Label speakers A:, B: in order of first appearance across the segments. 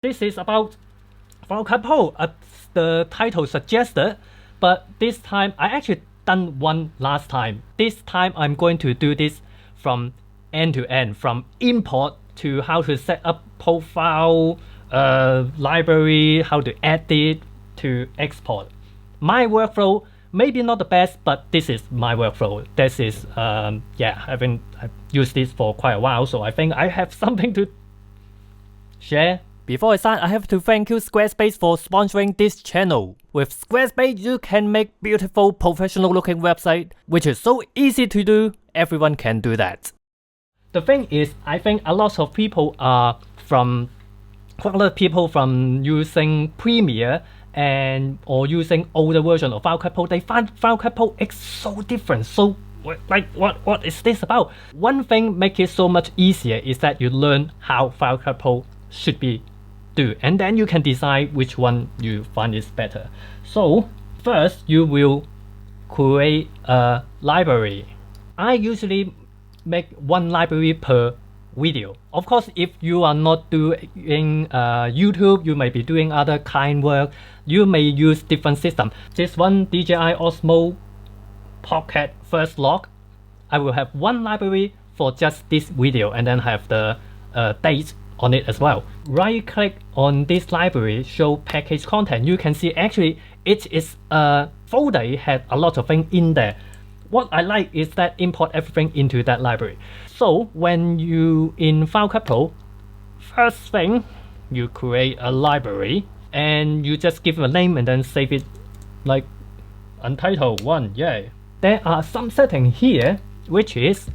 A: This is about Final Cut Pro, as the title suggested, but this time I actually done one last time. This time I'm going to do this from end to end, from import to how to set up profile, library, how to edit to export. My workflow maybe not the best, but this is my workflow. This is I've used this for quite a while, so I think I have something to share. Before I start, I have to thank you Squarespace for sponsoring this channel. With Squarespace, you can make beautiful professional looking website, which is so easy to do. Everyone can do that. The thing is, I think a lot of people are from using Premiere or using older version of Final Cut Pro. They find Final Cut Pro is so different, so like what is this about? One thing make it so much easier is that you learn how Final Cut Pro should be do, and then you can decide which one you find is better. So first you will create a library. I usually make one library per video. Of course, if you are not doing YouTube, you may be doing other kind work, you may use different system. This one DJI Osmo Pocket First Log, I will have one library for just this video and then have the date on it as well. Right click on this library, show package content. You can see actually it is a folder. It had a lot of things in there. What I like is that import everything into that library. So when you in Final Cut Pro, first thing you create a library and you just give it a name and then save it like Untitled 1. Yay. There are some settings here which is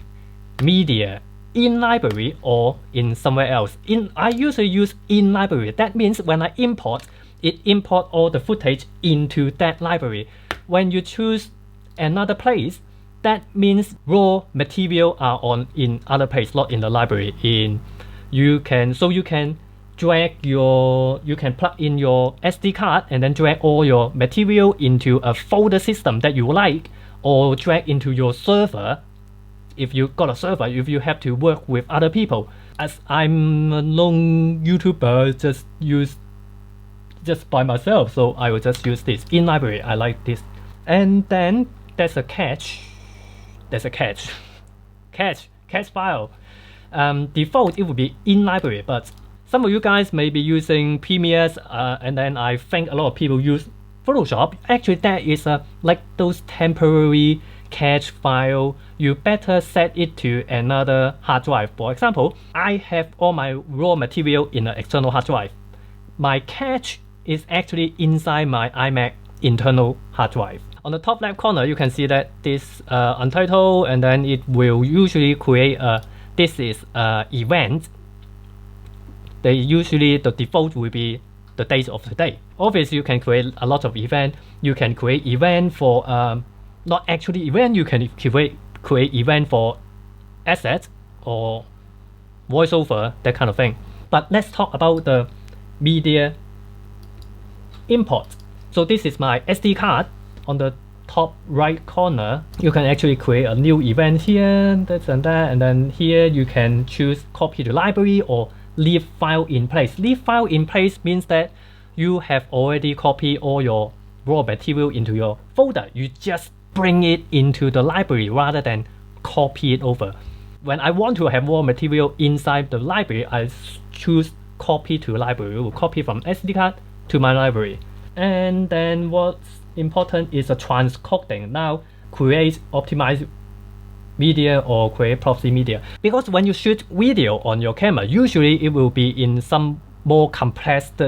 A: media, in library or in somewhere else. I usually use in library. That means when I import, it import all the footage into that library. When you choose another place, that means raw material are in other place, not in the library. You can plug in your SD card and then drag all your material into a folder system that you like, or drag into your server. If you got a server, if you have to work with other people. As I'm a lone YouTuber, just by myself, so I will just use this in library. I like this. And then there's a catch. Catch file. Default it would be in library, but some of you guys may be using Premiere, and then I think a lot of people use Photoshop. Actually, that is like those temporary cache file. You better set it to another hard drive. For example, I have all my raw material in an external hard drive. My cache is actually inside my iMac internal hard drive. On the top left corner, you can see that this Untitled, and then it will usually create this is event. The default will be the date of the day. Obviously, you can create a lot of event. You can create event for not actually event. You can create event for assets or voiceover, that kind of thing. But let's talk about the media import. So this is my SD card. On the top right corner, you can actually create a new event here, this and that, and then here you can choose copy to library or leave file in place. Leave file in place means that you have already copied all your raw material into your folder. You just bring it into the library rather than copy it over. When I want to have raw material inside the library, I choose copy to library. Will copy from SD card to my library. And then what's important is a transcoding. Now create optimized media or create proxy media. Because when you shoot video on your camera, usually it will be in some more compressed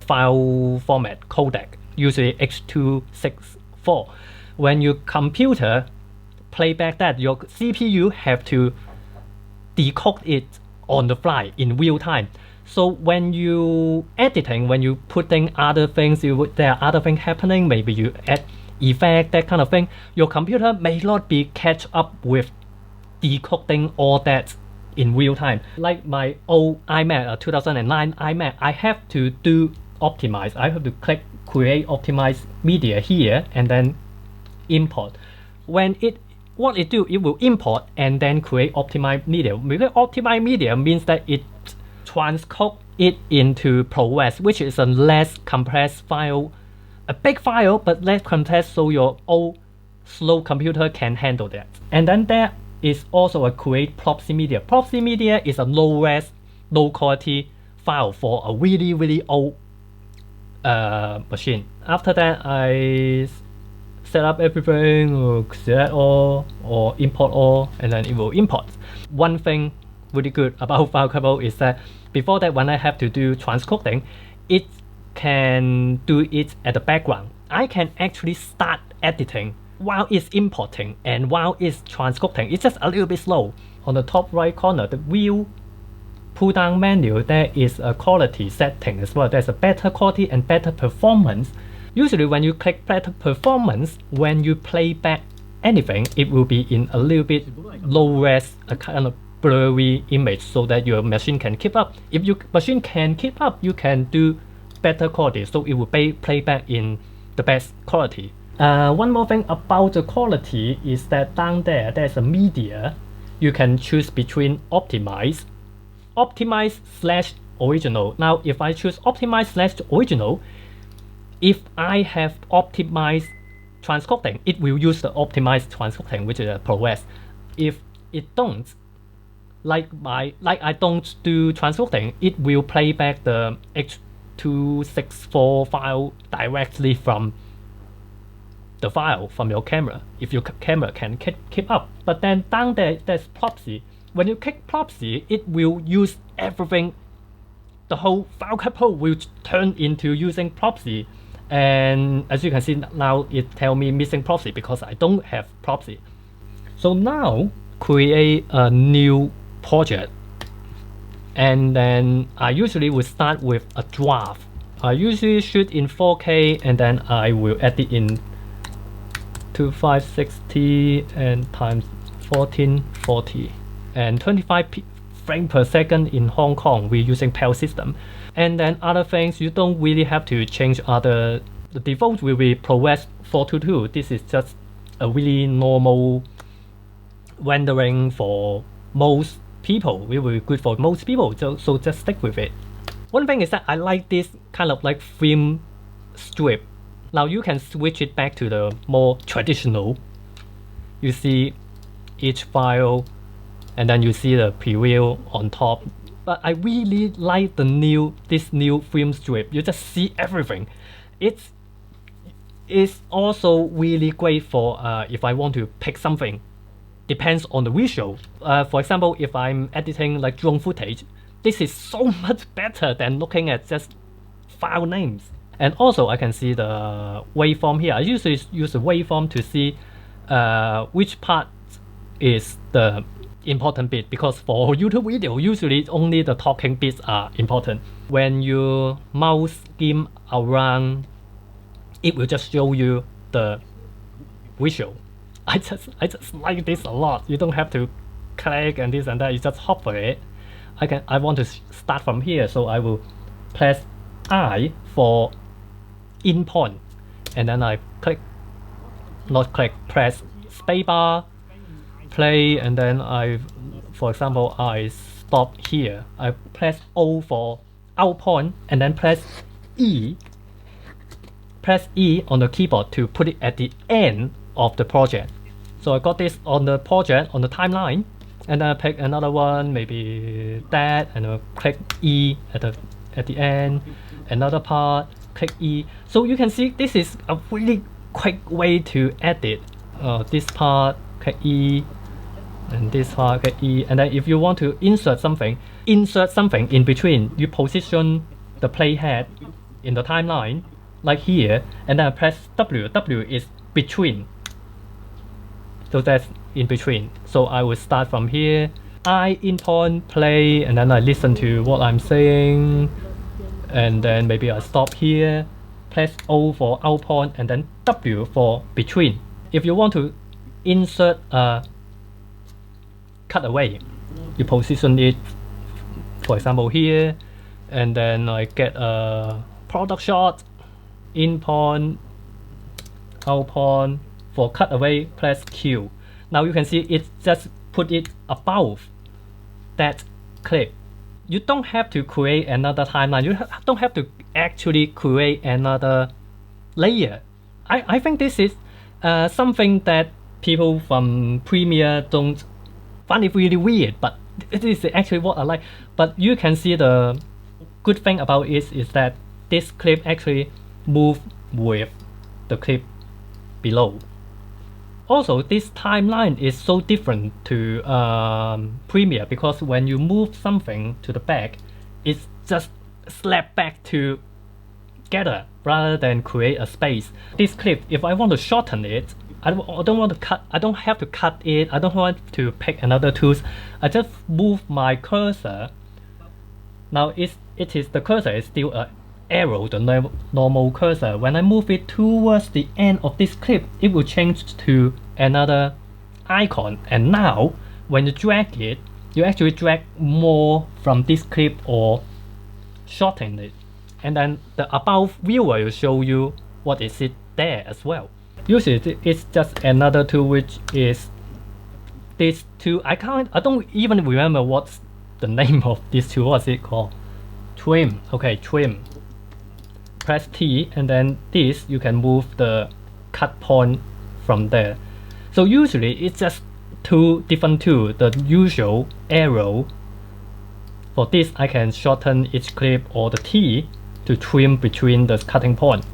A: file format, codec, usually H.264. When your computer playback that, your CPU have to decode it on the fly in real time. So when you editing, when you putting other things, there are other things happening, maybe you add effect, that kind of thing, your computer may not be catch up with decoding all that in real time. Like my old iMac, 2009 iMac, I have to do optimize. I have to click create optimized media here and then import. What it do, it will import and then create optimized media. Because optimized media means that it transcode it into ProRes, which is a less compressed file, a big file but less compressed, so your old slow computer can handle that. And then there is also a create proxy media. Proxy media is a low-res, low-quality file for a really old machine. After that, I set up everything, or select all, or import all, and then it will import. One thing really good about File Couple is that before that, when I have to do transcoding, it can do it at the background. I can actually start editing while it's importing and while it's transcoding. It's just a little bit slow. On the top right corner, the view pull down menu, there is a quality setting as well. There's a better quality and better performance. Usually when you click better performance, when you play back anything, it will be in a little bit low res, a kind of blurry image, so that your machine can keep up. If your machine can keep up, you can do better quality, so it will play back in the best quality. One more thing about the quality is that down there's a media. You can choose between optimize / original. Now if I choose optimize / original, if I have optimized transcoding, it will use the optimized transcoding, which is a ProRes. If it don't, like I don't do transcoding, it will play back the H.264 file directly from the file from your camera, if your camera can keep up. But then down there's proxy. When you click proxy, it will use everything. The whole File Couple will turn into using proxy. And as you can see now, it tell me missing proxy because I don't have proxy. So now create a new project, and then I usually will start with a draft. I usually shoot in 4K, and then I will edit in 2560 and times 1440 and 25 frames per second in Hong Kong. We're using PAL system. And then other things, you don't really have to change other. The default will be ProRes 422. This is just a really normal rendering for most people. It will be good for most people, so just stick with it. One thing is that I like this kind of like film strip. Now you can switch it back to the more traditional. You see each file, and then you see the preview on top. But I really like this new film strip. You just see everything. It's also really great for if I want to pick something. Depends on the visual. For example, if I'm editing like drone footage, this is so much better than looking at just file names. And also I can see the waveform here. I usually use the waveform to see which part is the important bit, because for YouTube video, usually only the talking bits are important. When you mouse skim around, it will just show you the visual. I just like this a lot. You don't have to click and this and that. You just hover it. I want to start from here, so I will press I for in point, and then I press spacebar, play, and then for example, I stop here. I press O for out point, and then press E on the keyboard to put it at the end of the project. So I got this on the project, on the timeline, and then I pick another one, maybe that, and I'll click E at the end, another part, click E. So you can see this is a really quick way to edit. This part, click E, and this part, click E. And then if you want to insert something in between, you position the playhead in the timeline, like here, and then I press W. W is between. So that's in between. So I will start from here. I in point, play, and then I listen to what I'm saying. And then maybe I stop here, press O for out point, and then W for between. If you want to insert a cutaway, you position it, for example, here, and then I get a product shot, in point, out point. For cutaway, press Q. Now you can see it just put it above that clip. you don't have to create another timeline. You don't have to actually create another layer. I think this is something that people from Premiere don't find it really weird, but it is actually what I like. But you can see the good thing about it is that this clip actually moves with the clip below. Also, this timeline is so different to Premiere, because when you move something to the back, it's just slap back together rather than create a space. This clip, if I want to shorten it, I don't want to cut. I don't have to cut it. I don't want to pick another tools. I just move my cursor. Now the cursor is still a arrow, the normal cursor. When I move it towards the end of this clip, it will change to another icon. And now, when you drag it, you actually drag more from this clip or shorten it. And then the about viewer will show you what is it there as well. Usually, it's just another tool, which is this tool. I don't even remember what's the name of this tool. What's it called? Trim. Okay, trim. Press T, and then this, you can move the cut point from there. So usually it's just two different tools. The usual arrow. For this, I can shorten each clip, or the T to trim between the cutting point.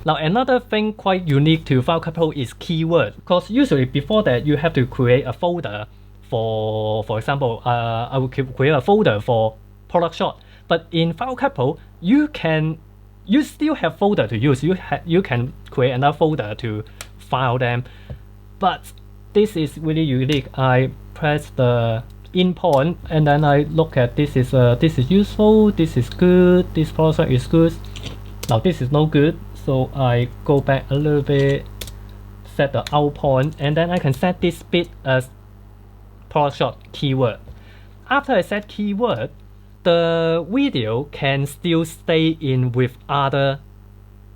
A: Now another thing quite unique to Final Cut Pro is keyword, because usually before that you have to create a folder for example, I will create a folder for product shot. But in Final Cut Pro, you still have folder to use. You can create another folder to file them. But this is really unique. I press the import, and then I look at this is useful, this is good, this product is good. Now this is no good, so I go back a little bit, set the out point, and then I can set this bit as product shot keyword. After I set keyword, the video can still stay in with other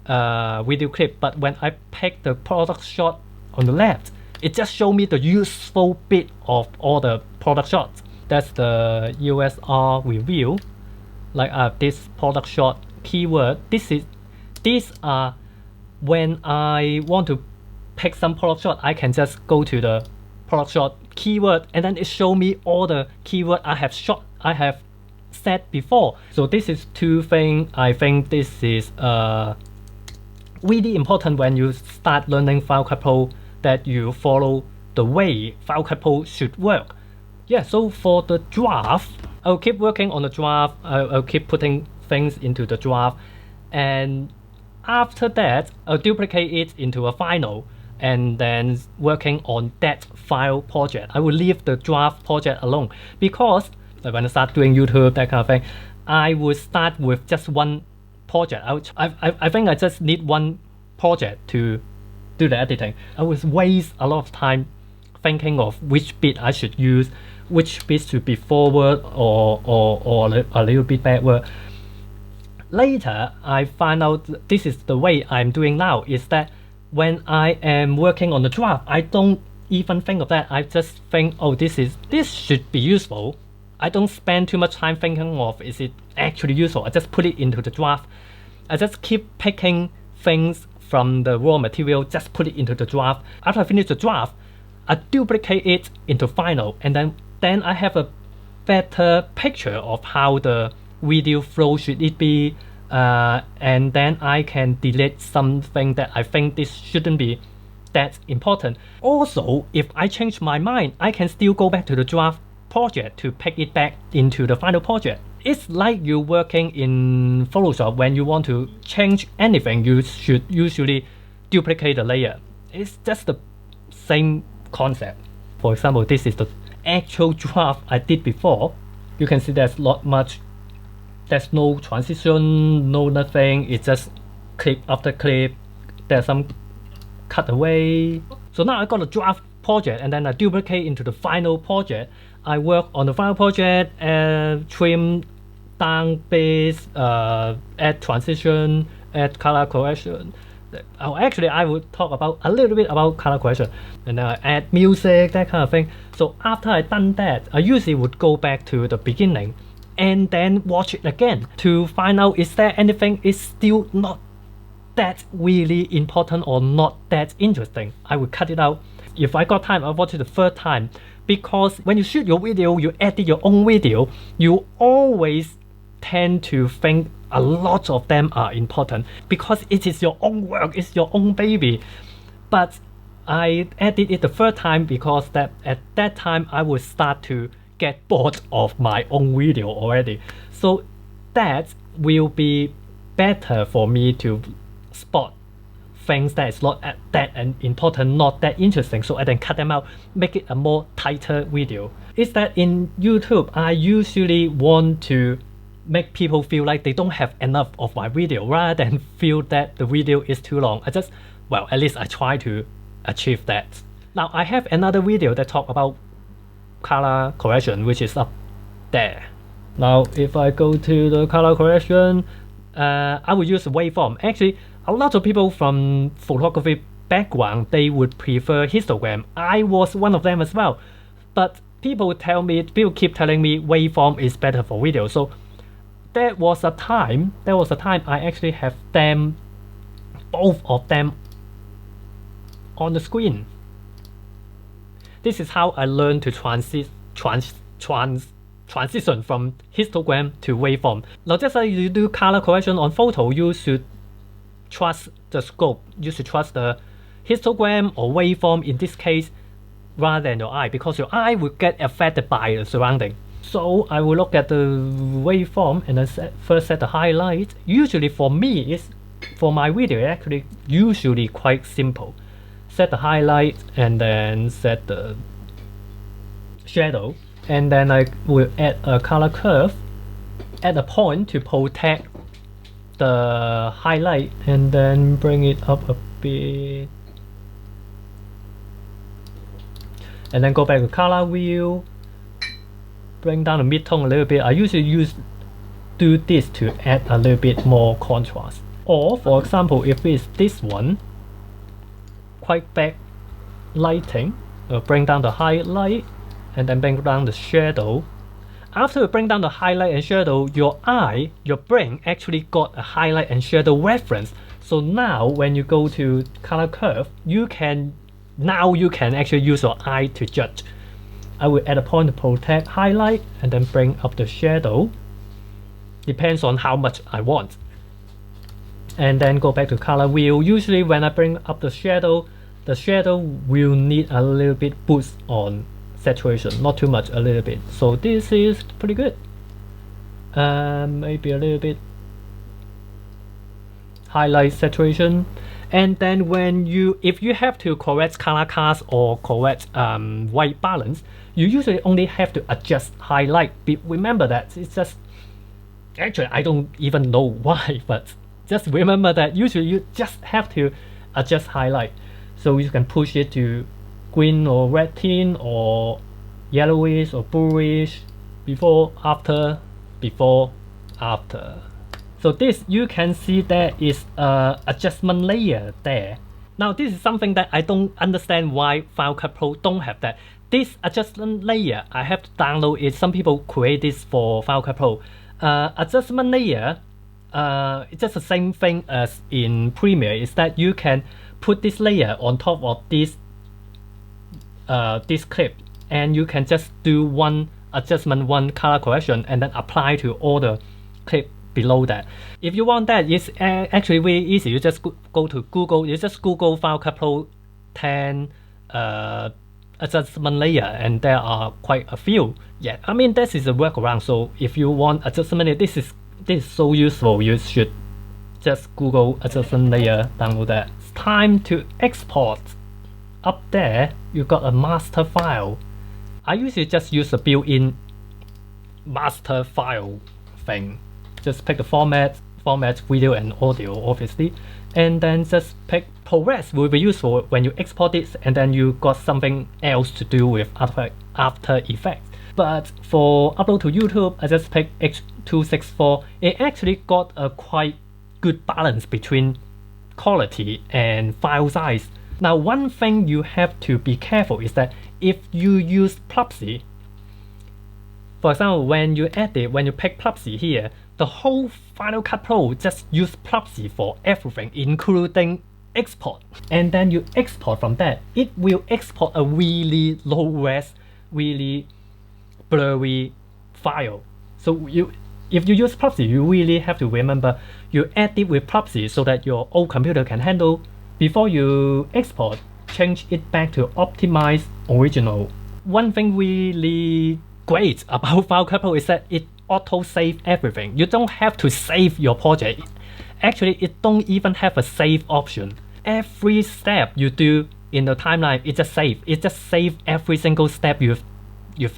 A: video clip, but when I pick the product shot on the left, it just shows me the useful bit of all the product shots. That's the USR review. Like this product shot keyword. These are when I want to pick some product shot, I can just go to the product shot keyword, and then it shows me all the keyword I have set before. So this is two things. I think this is really important when you start learning Final Cut Pro, that you follow the way Final Cut Pro should work. Yeah, so for the draft, I'll keep working on the draft. I'll keep putting things into the draft, and after that, I'll duplicate it into a final, and then working on that file project. I will leave the draft project alone, because when I start doing YouTube, that kind of thing, I would start with just one project. I think I just need one project to do the editing. I would waste a lot of time thinking of which bit I should use, which bit should be forward or a little bit backward. Later, I find out this is the way I'm doing now, is that when I am working on the draft, I don't even think of that. I just think, oh, this should be useful. I don't spend too much time thinking of, is it actually useful? I just put it into the draft. I just keep picking things from the raw material, just put it into the draft. After I finish the draft, I duplicate it into final, and then I have a better picture of how the video flow should it be, and then I can delete something that I think this shouldn't be that important. Also, if I change my mind, I can still go back to the draft project to pick it back into the final project. It's like you're working in Photoshop. When you want to change anything, you should usually duplicate the layer. It's just the same concept. For example, this is the actual draft I did before. You can see there's there's no transition, no nothing. It's just clip after clip. There's some cutaway. So now I got a draft project, and then I duplicate into the final project. I work on the final project and trim down base, add transition, add color correction. Actually, I would talk about a little bit about color correction, and then I add music, that kind of thing. So after I done that, I usually would go back to the beginning and then watch it again to find out is there anything is still not that really important or not that interesting. I will cut it out. If I got time, I'll watch it the third time, because when you shoot your video, you edit your own video, you always tend to think a lot of them are important because it is your own work, it's your own baby. But I edit it the third time because that at that time I would start to get bored of my own video already. So that will be better for me to spot things that is not that important, not that interesting, so I then cut them out, make it a more tighter video. Is that in YouTube, I usually want to make people feel like they don't have enough of my video rather than feel that the video is too long. Well, at least I try to achieve that. Now I have another video that talk about color correction, which is up there. Now if I go to the color correction, I will use waveform. Actually, a lot of people from photography background, they would prefer histogram. I was one of them as well. But people keep telling me waveform is better for video. So there was a time I actually have both of them on the screen. This is how I learned to transition from histogram to waveform. Now just like you do color correction on photo, you should trust the scope. You should trust the histogram or waveform in this case rather than your eye, because your eye will get affected by the surrounding. So I will look at the waveform and then first set the highlight. Usually for me, for my video, actually usually quite simple. Set the highlight and then set the shadow, and then I will add a color curve at a point to protect the highlight, and then bring it up a bit, and then go back to color wheel, bring down the mid-tone a little bit. I usually do this to add a little bit more contrast. Or for example, if it's this one, quite back lighting, bring down the highlight and then bring down the shadow. After you bring down the highlight and shadow, your brain actually got a highlight and shadow reference. So now when you go to color curve, you can actually use your eye to judge. I will add a point to protect highlight and then bring up the shadow. Depends on how much I want. And then go back to color wheel. Usually when I bring up the shadow will need a little bit boost on saturation, not too much, a little bit. So this is pretty good. Maybe a little bit highlight saturation. And then if you have to correct color cast or correct white balance, you usually only have to adjust highlight. Remember that it's just, actually I don't even know why, but just remember that usually you just have to adjust highlight. So you can push it to green or red tint or yellowish or bluish, before, after. So this, you can see there is a adjustment layer there. Now this is something that I don't understand why Final Cut Pro don't have that. This adjustment layer, I have to download it. Some people create this for Final Cut Pro. Adjustment layer, it's just the same thing as in Premiere, is that you can put this layer on top of this clip, and you can just do one adjustment, one color correction, and then apply to all the clip below that. If you want that, it's actually very easy. You just go to Google, you just Google Final Cut Pro 10 adjustment layer, and there are quite a few. Yeah, I mean, this is a workaround. So if you want adjustment layer, this is so useful. You should just Google adjustment layer, download that. It's time to export. Up there, you got a master file. I usually just use a built-in master file thing. Just pick the format video and audio, obviously, and then just pick ProRes. Will be useful when you export it, and then you got something else to do with After Effects. But for upload to YouTube, I just pick H.264. It actually got a quite good balance between quality and file size. Now, one thing you have to be careful is that if you use Plupsy, For example, when you edit, when you pick Plupsy here, the whole Final Cut Pro just use Plupsy for everything, including export. And then you export from that. It will export a really low res, really blurry file. So if you use Plupsy, you really have to remember you edit with Plupsy so that your old computer can handle. Before you export, change it back to optimize original. One thing really great about Final Cut Pro is that it auto save everything. You don't have to save your project. Actually, it don't even have a save option. Every step you do in the timeline, it just save every single step you've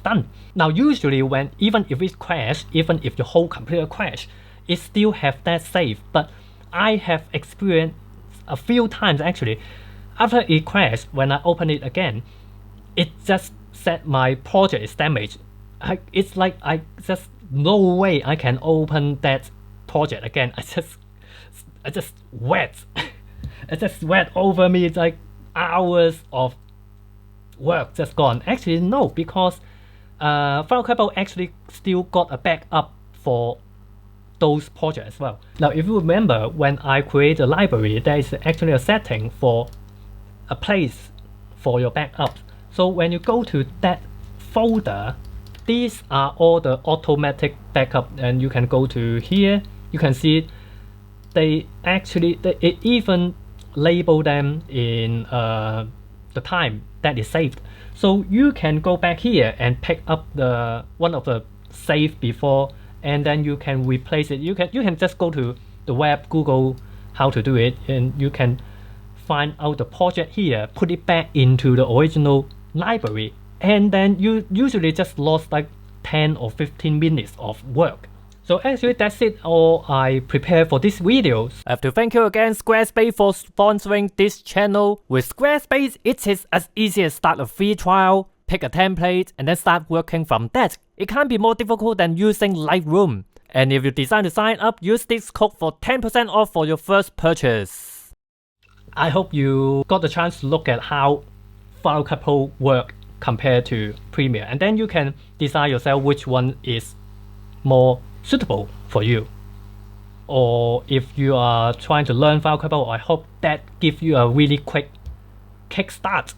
A: done. Now usually even if it crash, even if your whole computer crash, it still have that save. But I have experienced a few times actually, after it crashed, when I open it again, it just said my project is damaged. It's like I just no way I can open that project again. I just wet. It just wet over me. It's like hours of work just gone. Actually no, because Final Cut Pro actually still got a backup for those projects as well. Now if you remember, when I create a library, there is actually a setting for a place for your backups. So when you go to that folder, these are all the automatic backup, and you can go to here. You can see it even label them in the time that is saved. So you can go back here and pick up one of the save before, and then you can replace it. You can just go to the web, Google how to do it, and you can find out the project here, put it back into the original library, and then you usually just lost like 10 or 15 minutes of work. So actually that's it all I prepared for this video. I have to thank you again Squarespace for sponsoring this channel. With Squarespace, it is as easy as start a free trial, pick a template, and then start working from that. It can't be more difficult than using Lightroom. And if you decide to sign up, use this code for 10% off for your first purchase. I hope you got the chance to look at how Final Cut Pro work compared to Premiere, and then you can decide yourself which one is more suitable for you. Or if you are trying to learn Final Cut Pro, I hope that gives you a really quick kickstart